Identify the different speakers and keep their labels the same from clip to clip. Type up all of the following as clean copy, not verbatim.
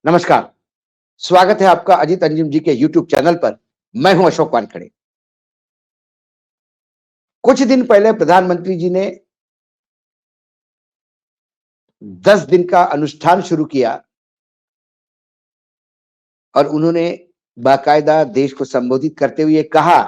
Speaker 1: नमस्कार, स्वागत है आपका अजीत अंजुम जी के यूट्यूब चैनल पर। मैं हूं अशोक वानखेड़े। कुछ दिन पहले प्रधानमंत्री जी ने 10 दिन का अनुष्ठान शुरू किया और उन्होंने बाकायदा देश को संबोधित करते हुए कहा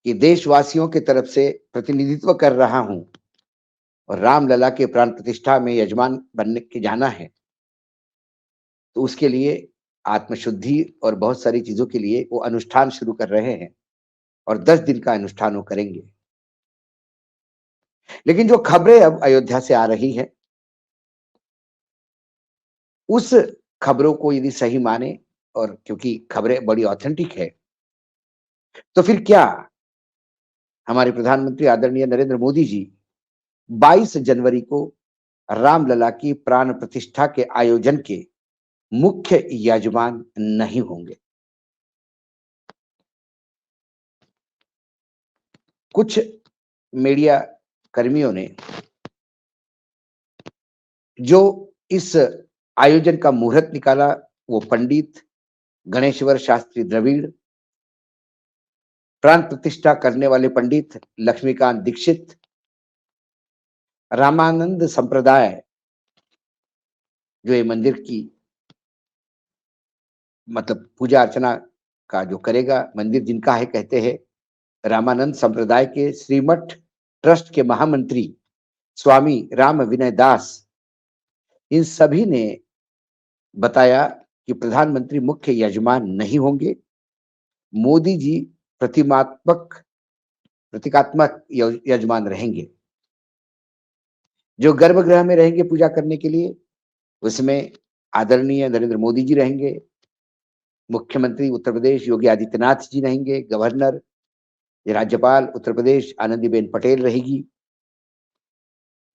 Speaker 1: कि देशवासियों की तरफ से प्रतिनिधित्व कर रहा हूं और रामलला के प्राण प्रतिष्ठा में यजमान बनने के जाना है, तो उसके लिए आत्मशुद्धि और बहुत सारी चीजों के लिए वो अनुष्ठान शुरू कर रहे हैं और 10 दिन का अनुष्ठान वो करेंगे। लेकिन जो खबरें अब अयोध्या से आ रही है, उस खबरों को यदि सही माने और क्योंकि खबरें बड़ी ऑथेंटिक है, तो फिर क्या हमारे प्रधानमंत्री आदरणीय नरेंद्र मोदी जी 22 जनवरी को रामलला की प्राण प्रतिष्ठा के आयोजन के मुख्य यजमान नहीं होंगे। कुछ मीडिया कर्मियों ने जो इस आयोजन का मुहूर्त निकाला, वो पंडित गणेश्वर शास्त्री द्रविड़, प्राण प्रतिष्ठा करने वाले पंडित लक्ष्मीकांत दीक्षित, रामानंद संप्रदाय जो ये मंदिर की मतलब पूजा अर्चना का जो करेगा, मंदिर जिनका है कहते हैं, रामानंद संप्रदाय के श्रीमठ ट्रस्ट के महामंत्री स्वामी राम विनय दास, इन सभी ने बताया कि प्रधानमंत्री मुख्य यजमान नहीं होंगे। मोदी जी प्रतिमात्मक प्रतीकात्मक यजमान रहेंगे। जो गर्भगृह में रहेंगे पूजा करने के लिए, उसमें आदरणीय नरेंद्र मोदी जी रहेंगे, मुख्यमंत्री उत्तर प्रदेश योगी आदित्यनाथ जी रहेंगे, गवर्नर राज्यपाल उत्तर प्रदेश आनंदीबेन पटेल रहेगी,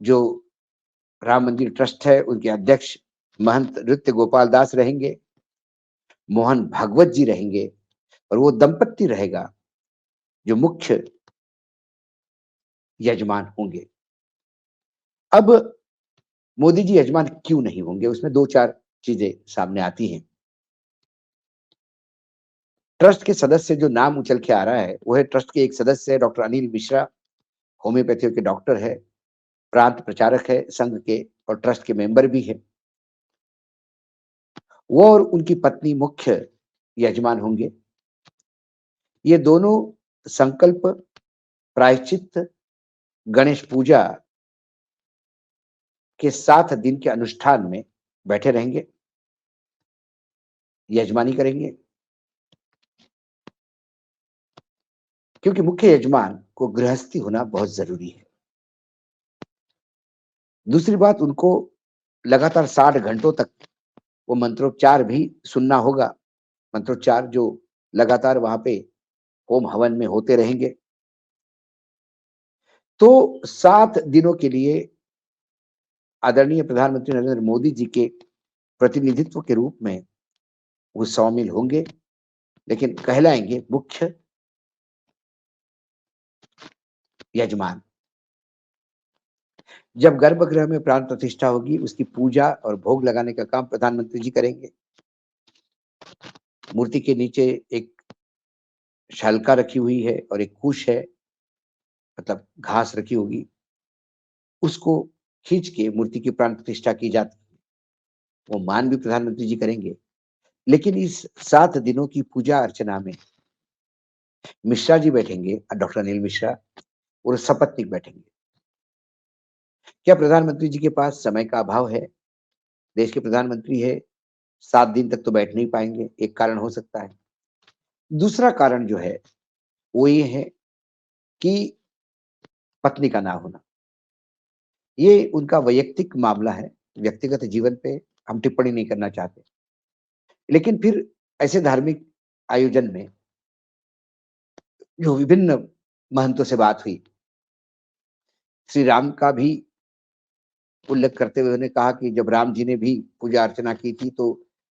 Speaker 1: जो राम मंदिर ट्रस्ट है उनके अध्यक्ष महंत नृत्य गोपाल दास रहेंगे, मोहन भागवत जी रहेंगे और वो दंपत्ति रहेगा जो मुख्य यजमान होंगे। अब मोदी जी यजमान क्यों नहीं होंगे, उसमें दो चार चीजें सामने आती हैं। ट्रस्ट के सदस्य जो नाम उछल के आ रहा है, वो है ट्रस्ट के एक सदस्य है डॉक्टर अनिल मिश्रा, होम्योपैथी के डॉक्टर है, प्रांत प्रचारक है संघ के और ट्रस्ट के मेंबर भी है। वो और उनकी पत्नी मुख्य यजमान होंगे। ये दोनों संकल्प, प्रायश्चित, गणेश पूजा के 7 दिन के अनुष्ठान में बैठे रहेंगे, यजमानी करेंगे। क्योंकि मुख्य यजमान को गृहस्थी होना बहुत जरूरी है। दूसरी बात, उनको लगातार 60 घंटों तक वो मंत्रोच्चार भी सुनना होगा। मंत्रोच्चार जो लगातार वहां पे होम हवन में होते रहेंगे। तो 7 दिनों के लिए आदरणीय प्रधानमंत्री नरेंद्र मोदी जी के प्रतिनिधित्व के रूप में वो शामिल होंगे, लेकिन कहलाएंगे मुख्य यजमान। जब गर्भगृह में प्राण प्रतिष्ठा होगी, उसकी पूजा और भोग लगाने का काम प्रधानमंत्री जी करेंगे। मूर्ति के नीचे एक शालका रखी हुई है और एक कुश है, मतलब घास रखी होगी, उसको खींच के मूर्ति की प्राण प्रतिष्ठा की जाती है। वो मान भी प्रधानमंत्री जी करेंगे। लेकिन इस 7 दिनों की पूजा अर्चना में मिश्रा जी बैठेंगे, डॉक्टर अनिल मिश्रा, और सपत्नीक बैठेंगे। क्या प्रधानमंत्री जी के पास समय का अभाव है? देश के प्रधानमंत्री है, 7 दिन तक तो बैठ नहीं पाएंगे, एक कारण हो सकता है। दूसरा कारण जो है वो ये है कि पत्नी का ना होना। ये उनका वैयक्तिक मामला है, व्यक्तिगत जीवन पे हम टिप्पणी नहीं करना चाहते। लेकिन फिर ऐसे धार्मिक आयोजन में जो विभिन्न महंतों से बात हुई, श्री राम का भी उल्लेख करते हुए उन्होंने कहा कि जब राम जी ने भी पूजा अर्चना की थी तो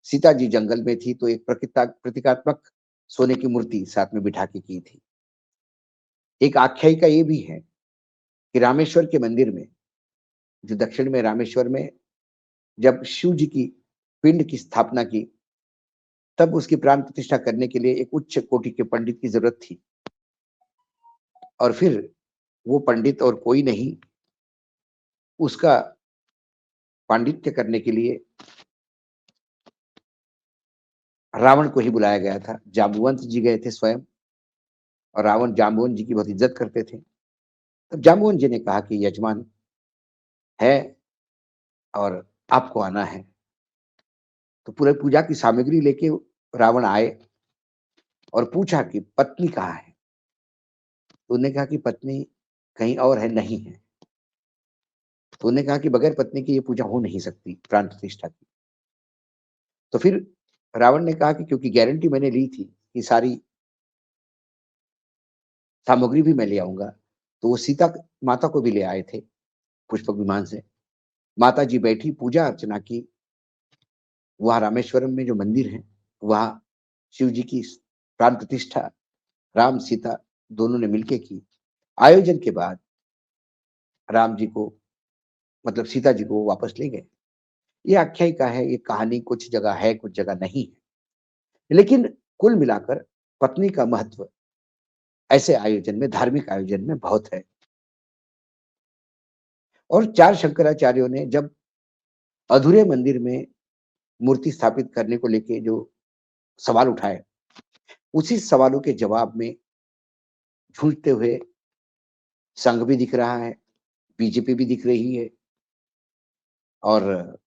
Speaker 1: सीता जी जंगल में थी, तो एक प्रतीकात्मक सोने की मूर्ति साथ में बिठा के की थी। एक आख्यायिका ये भी है कि रामेश्वर के मंदिर में, जो दक्षिण में रामेश्वर में, जब शिव जी की पिंड की स्थापना की, तब उसकी प्राण प्रतिष्ठा करने के लिए एक उच्च कोटि के पंडित की जरूरत थी। और फिर वो पंडित और कोई नहीं, उसका पांडित्य करने के लिए रावण को ही बुलाया गया था। जाम्बुवंत जी गए थे स्वयं, और रावण जाम्बुवंत जी की बहुत इज्जत करते थे। तब जाम्बुवंत जी ने कहा कि यजमान है और आपको आना है। तो पूरे पूजा की सामग्री लेके रावण आए और पूछा कि पत्नी कहाँ है? तो उन्होंने कहा कि पत्नी कहीं और है, नहीं है। तो उन्होंने कहा कि बगैर पत्नी की ये पूजा हो नहीं सकती, प्राण प्रतिष्ठा की। तो फिर रावण ने कहा कि क्योंकि गारंटी मैंने ली थी कि सारी सामग्री भी मैं ले आऊंगा, तो वो सीता माता को भी ले आए थे पुष्पक विमान से। माता जी बैठी, पूजा अर्चना की। वहां रामेश्वरम में जो मंदिर है, वहां शिव जी की प्राण प्रतिष्ठा राम सीता दोनों ने मिलकर की। आयोजन के बाद राम जी को, मतलब सीता जी को वापस ले गए। ये आख्यायिका है, ये कहानी कुछ जगह है, कुछ जगह नहीं है। लेकिन कुल मिलाकर पत्नी का महत्व ऐसे आयोजन में, धार्मिक आयोजन में बहुत है। और चार शंकराचार्यों ने जब अधूरे मंदिर में मूर्ति स्थापित करने को लेके जो सवाल उठाए, उसी सवालों के जवाब में जूझते हुए संघ भी दिख रहा है, बीजेपी भी दिख रही है, और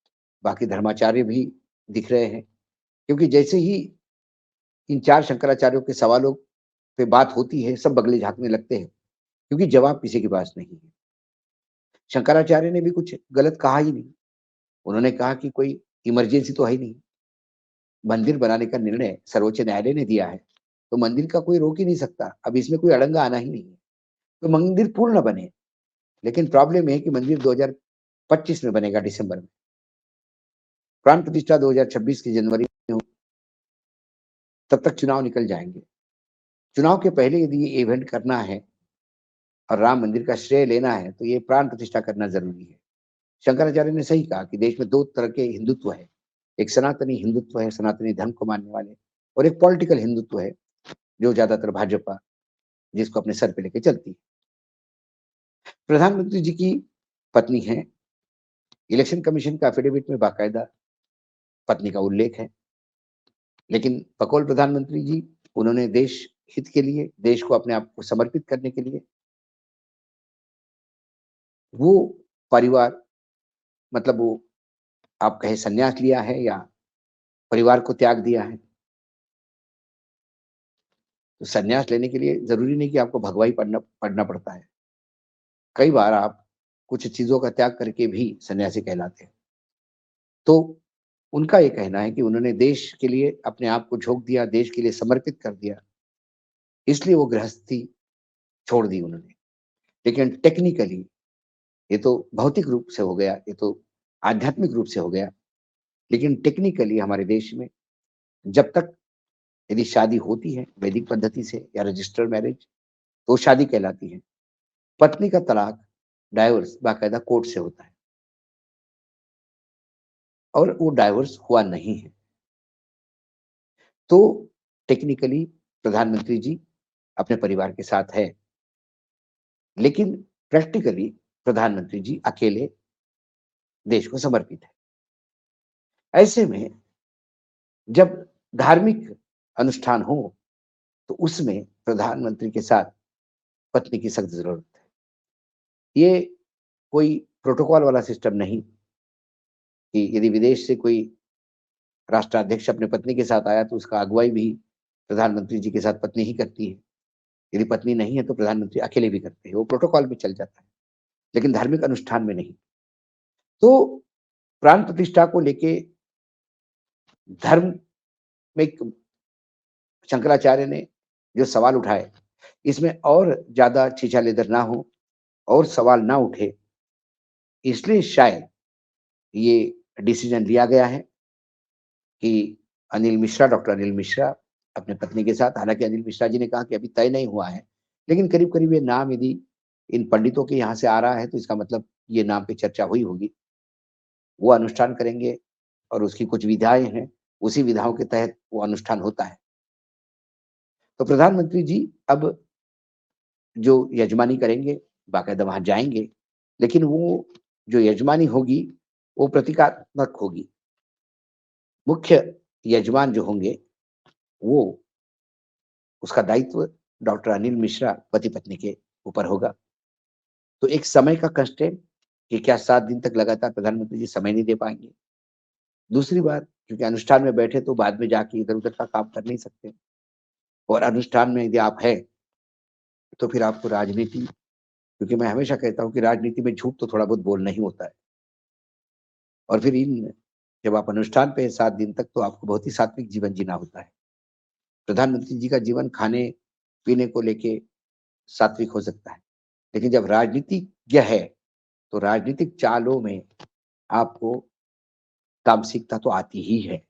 Speaker 1: बाकी धर्माचार्य भी दिख रहे हैं। क्योंकि जैसे ही इन चार शंकराचार्यों के सवालों पे बात होती है, सब बगले झांकने लगते हैं, क्योंकि जवाब किसी के पास नहीं है। शंकराचार्य ने भी कुछ गलत कहा ही नहीं। उन्होंने कहा कि कोई इमरजेंसी तो है ही नहीं, मंदिर बनाने का निर्णय सर्वोच्च न्यायालय ने दिया है, तो मंदिर का कोई रोक ही नहीं सकता। अब इसमें कोई अड़ंगा आना ही नहीं है, तो मंदिर पूर्ण बने। लेकिन प्रॉब्लम है कि मंदिर 2025 में बनेगा, दिसंबर में। प्राण प्रतिष्ठा 2026 की जनवरी में हो, तब तक चुनाव निकल जाएंगे। चुनाव के पहले यदि ये इवेंट करना है और राम मंदिर का श्रेय लेना है, तो ये प्राण प्रतिष्ठा करना जरूरी है। शंकराचार्य ने सही कहा कि देश में दो तरह के हिंदुत्व है। एक सनातनी हिंदुत्व है, सनातनी धर्म को मानने वाले, और एक पॉलिटिकल हिंदुत्व है, जो ज्यादातर भाजपा जिसको अपने सर पे लेके चलती है। प्रधानमंत्री जी की पत्नी है, इलेक्शन कमीशन का एफिडेविट में बाकायदा पत्नी का उल्लेख है। लेकिन बकौल प्रधानमंत्री जी, उन्होंने देश हित के लिए, देश को अपने आप को समर्पित करने के लिए वो परिवार, मतलब वो आप कहे संन्यास लिया है या परिवार को त्याग दिया है। तो संन्यास लेने के लिए जरूरी नहीं कि आपको भगवाई पढ़ना पढ़ना पड़ता है। कई बार आप कुछ चीजों का त्याग करके भी सन्यासी कहलाते हैं। तो उनका ये कहना है कि उन्होंने देश के लिए अपने आप को झोंक दिया, देश के लिए समर्पित कर दिया, इसलिए वो गृहस्थी छोड़ दी उन्होंने। लेकिन टेक्निकली ये तो भौतिक रूप से हो गया, ये तो आध्यात्मिक रूप से हो गया। लेकिन टेक्निकली हमारे देश में जब तक यदि शादी होती है वैदिक पद्धति से या रजिस्टर्ड मैरिज, तो शादी कहलाती है। पत्नी का तलाक, डाइवोर्स बाकायदा कोर्ट से होता है, और वो डाइवोर्स हुआ नहीं है। तो टेक्निकली प्रधानमंत्री जी अपने परिवार के साथ है, लेकिन प्रैक्टिकली प्रधानमंत्री जी अकेले देश को समर्पित है। ऐसे में जब धार्मिक अनुष्ठान हो, तो उसमें प्रधानमंत्री के साथ पत्नी की सख्त जरूरत है। ये कोई प्रोटोकॉल वाला सिस्टम नहीं कि यदि विदेश से कोई राष्ट्राध्यक्ष अपने पत्नी के साथ आया तो उसका अगुवाई भी प्रधानमंत्री जी के साथ पत्नी ही करती है। यदि पत्नी नहीं है तो प्रधानमंत्री अकेले भी करते हैं, वो प्रोटोकॉल में चल जाता है, लेकिन धार्मिक अनुष्ठान में नहीं। तो प्राण प्रतिष्ठा को लेके धर्म में शंकराचार्य ने जो सवाल उठाए, इसमें और ज्यादा छीछा-लेदर ना हो और सवाल ना उठे, इसलिए शायद ये डिसीजन लिया गया है कि अनिल मिश्रा, डॉक्टर अनिल मिश्रा अपने पत्नी के साथ, हालांकि अनिल मिश्रा जी ने कहा कि अभी तय नहीं हुआ है, लेकिन करीब करीब ये नाम यदि इन पंडितों के यहाँ से आ रहा है, तो इसका मतलब ये नाम पे चर्चा हुई होगी। वो अनुष्ठान करेंगे और उसकी कुछ विधाएँ हैं, उसी विधाओं के तहत वो अनुष्ठान होता है। तो प्रधानमंत्री जी अब जो यजमानी करेंगे, बाकायदा वहाँ जाएँगे, लेकिन वो जो यजमानी होगी, वो प्रतीकात्मक होगी। मुख्य यजमान जो होंगे, वो उसका दायित्व डॉक्टर अनिल मिश्रा पति-पत्नी के ऊपर होगा। तो एक समय का कंस्ट्रेंट कि क्या 7 दिन तक लगातार प्रधानमंत्री जी समय नहीं दे पाएँगे? दूसरी बात, क्योंकि अनुष्ठान में बैठे तो बाद में जाके इधर-उधर का काम कर नहीं सकते और अनुष्ठान में यदि आप हैं, तो फिर आपको राजनीति, क्योंकि मैं हमेशा कहता हूँ कि राजनीति में झूठ तो थोड़ा बहुत बोलना ही होता है और फिर इन जब आप अनुष्ठान पे हैं 7 दिन तक, तो आपको बहुत ही सात्विक जीवन जीना होता है। प्रधानमंत्री जी का जीवन खाने-पीने को लेके सात्विक हो सकता है, लेकिन जब राजनीतिज्ञ है, तो राजनीतिक चालों में आपको तामसिकता तो आती ही है।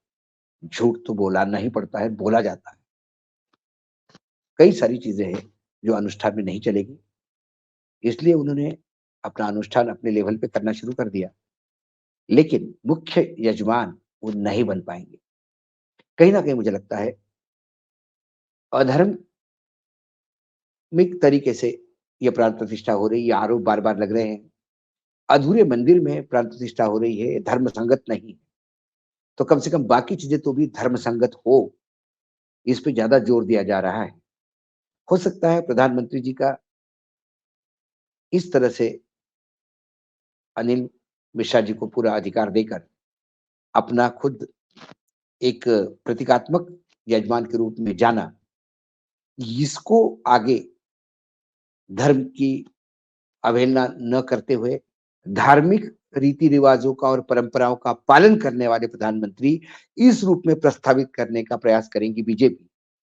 Speaker 1: झूठ तो बोलना ही पड़ता है, बोला जाता है। कई सारी चीज़ें हैं, जो अनुष्ठान में नहीं चलेगी, इसलिए उन्होंने अपना अनुष्ठान अपने लेवल पे करना शुरू कर दिया। लेकिन मुख्य यजमान वो नहीं बन पाएँगे। कहीं न कहीं मुझे लगता है अधार्मिक तरीके से ये प्राण प्रतिष्ठा हो रही है, ये आरोप बार-बार लग रहे हैं। अधूरे मंदिर में प्राण प्रतिष्ठा हो रही है, धर्म संगत नहीं। तो कम से कम बाकी चीज़ें तो भी धर्म संगत हो, इस पे ज़्यादा जोर दिया जा रहा है। हो सकता है प्रधानमंत्री जी का इस तरह से अनिल मिश्रा जी को पूरा अधिकार देकर अपना खुद एक प्रतीकात्मक यजमान के रूप में जाना, इसको आगे धर्म की अवहेलना न करते हुए धार्मिक रीति-रिवाज़ों का और परंपराओं का पालन करने वाले प्रधानमंत्री इस रूप में प्रस्तावित करने का प्रयास करेंगी बीजेपी।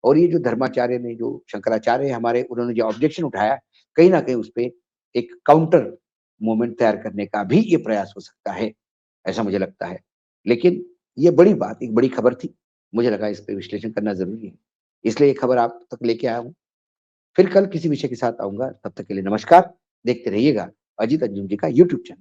Speaker 1: और ये जो धर्माचार्य ने, जो शंकराचार्य हमारे, उन्होंने जो ऑब्जेक्शन उठाया, कहीं न कहीं उसपे एक काउंटर मूवमेंट तैयार करने का भी ये प्रयास हो सकता है, ऐसा मुझे लगता है। लेकिन ये बड़ी बात, एक बड़ी खबर थी। मुझे लगा इस पे विश्लेषण करना ज़रूरी है। इसलिए ये खबर आप तक लेके आया हूँ। फिर कल किसी विषय के साथ आऊँगा, तब तक के लिए नमस्कार। देखते रहिएगा अजीत अंजुम जी का यूट्यूब चैनल।